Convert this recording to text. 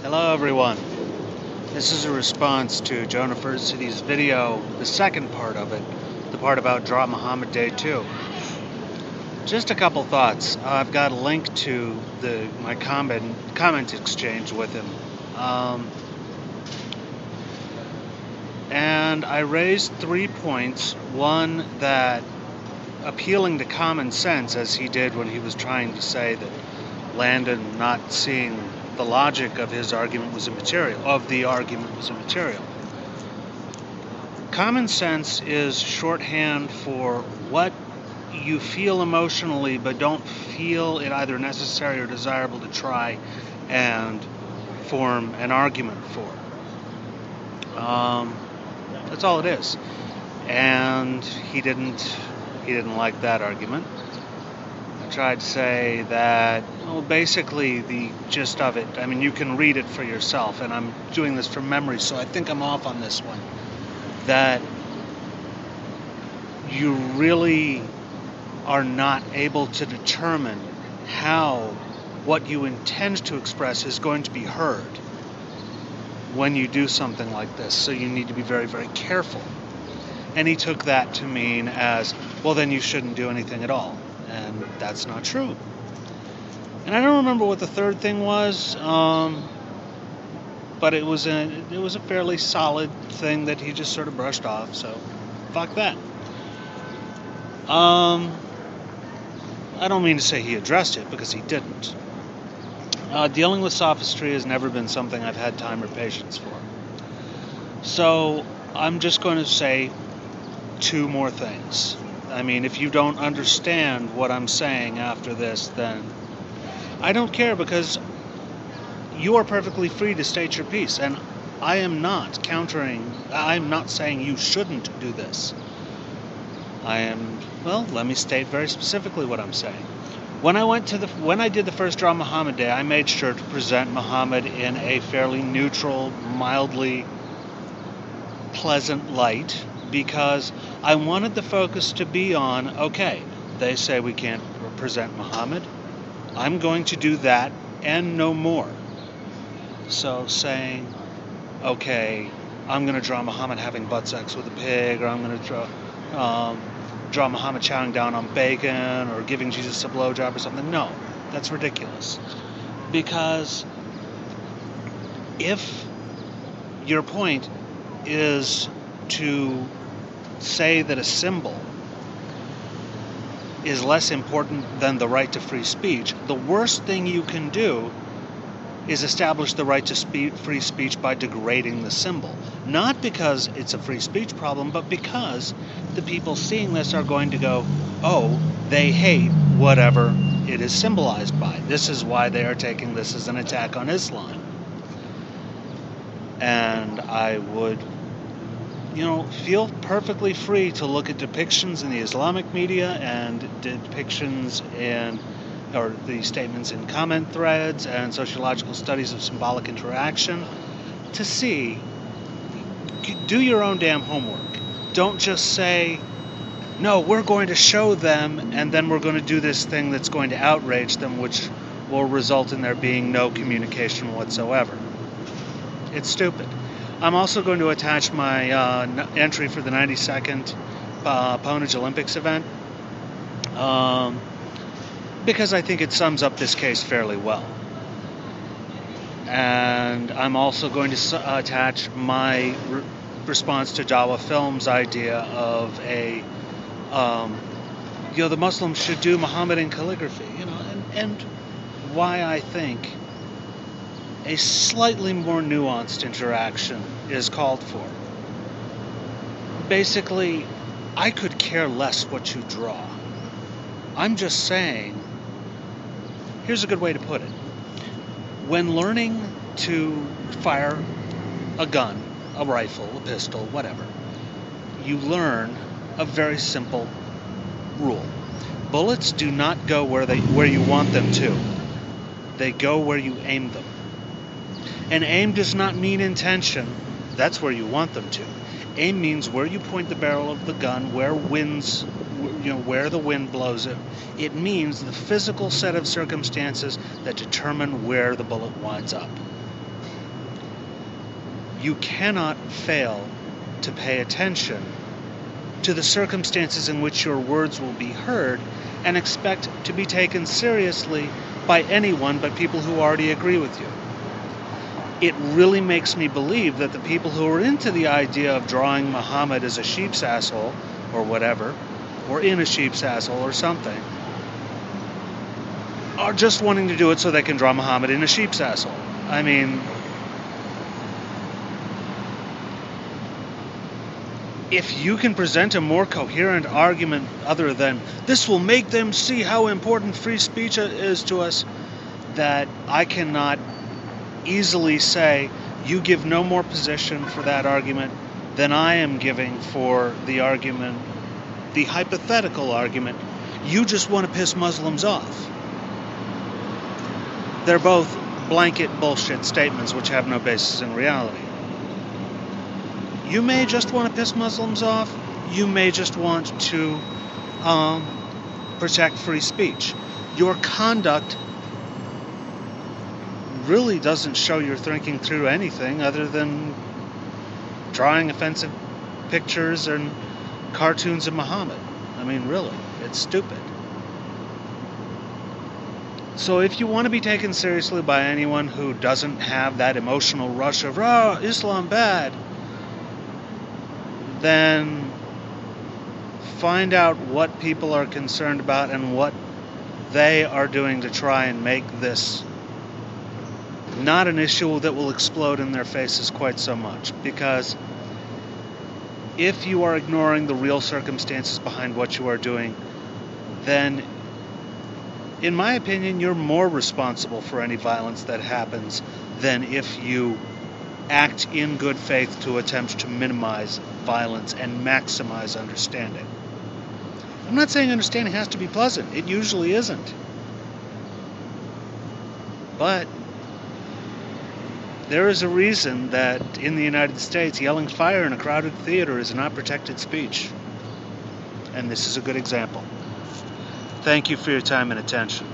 Hello everyone. This is a response to Joniversity's video, the second part of it, the part about Draw Muhammad Day 2. Just a couple thoughts. I've got a link to my comment exchange with him. And I raised 3 points. One, that appealing to common sense, as he did when he was trying to say that Landon not seeing the logic of his argument was immaterial, Common sense is shorthand for what you feel emotionally but don't feel it either necessary or desirable to try and form an argument for. That's all it is. And he didn't like that argument. I tried to say that, basically the gist of it, you can read it for yourself, and I'm doing this from memory, so I think I'm off on this one, that you really are not able to determine how what you intend to express is going to be heard when you do something like this, so you need to be very, very careful. And he took that to mean as, well, then you shouldn't do anything at all. And that's not true. And I don't remember what the third thing was, but it was a fairly solid thing that he just sort of brushed off, so fuck that. I don't mean to say he addressed it, because he didn't. Dealing with sophistry has never been something I've had time or patience for. So I'm just going to say 2 more things. If you don't understand what I'm saying after this, then I don't care, because you are perfectly free to state your piece, and I am not I'm not saying you shouldn't do this. Let me state very specifically what I'm saying. When I did the first Draw Muhammad Day, I made sure to present Muhammad in a fairly neutral, mildly pleasant light, because I wanted the focus to be on, okay, they say we can't present Muhammad. I'm going to do that and no more. So saying, okay, I'm going to draw Muhammad having butt sex with a pig, or I'm going to draw Muhammad chowing down on bacon, or giving Jesus a blowjob or something. No, that's ridiculous. Because if your point is to say that a symbol is less important than the right to free speech, the worst thing you can do is establish the right to free speech by degrading the symbol. Not because it's a free speech problem, but because the people seeing this are going to go, oh, they hate whatever it is symbolized by. This is why they are taking this as an attack on Islam. And I would feel perfectly free to look at depictions in the Islamic media and depictions or the statements in comment threads and sociological studies of symbolic interaction to see. Do your own damn homework. Don't just say, no, we're going to show them, and then we're going to do this thing that's going to outrage them, which will result in there being no communication whatsoever. It's stupid. I'm also going to attach my entry for the 92nd Pwnage Olympics event, because I think it sums up this case fairly well. And I'm also going to attach my response to Dawa Film's idea of the Muslims should do Mohammedan calligraphy, and why I think a slightly more nuanced interaction is called for. Basically, I could care less what you draw. I'm just saying, here's a good way to put it. When learning to fire a gun, a rifle, a pistol, whatever, you learn a very simple rule. Bullets do not go where you want them to. They go where you aim them. And aim does not mean intention. That's where you want them to. Aim means where you point the barrel of the gun, where the wind blows it. It means the physical set of circumstances that determine where the bullet winds up. you cannot fail to pay attention to the circumstances in which your words will be heard and expect to be taken seriously by anyone but people who already agree with you. It really makes me believe that the people who are into the idea of drawing Muhammad as a sheep's asshole or whatever, or in a sheep's asshole or something, are just wanting to do it so they can draw Muhammad in a sheep's asshole. I mean, if you can present a more coherent argument other than, this will make them see how important free speech is to us, that I cannot easily say you give no more position for that argument than I am giving for the argument, the hypothetical argument, you just want to piss Muslims off. They're both blanket bullshit statements which have no basis in reality. You may just want to piss Muslims off. You may just want to protect free speech. Your conduct really doesn't show you're thinking through anything other than drawing offensive pictures and cartoons of Muhammad. I mean, really, it's stupid. So if you want to be taken seriously by anyone who doesn't have that emotional rush of, Islam bad, then find out what people are concerned about and what they are doing to try and make this not an issue that will explode in their faces quite so much. Because if you are ignoring the real circumstances behind what you are doing, then, in my opinion, you're more responsible for any violence that happens than if you act in good faith to attempt to minimize violence and maximize understanding. I'm not saying understanding has to be pleasant. It usually isn't. But there is a reason that in the United States, yelling fire in a crowded theater is not protected speech. And this is a good example. Thank you for your time and attention.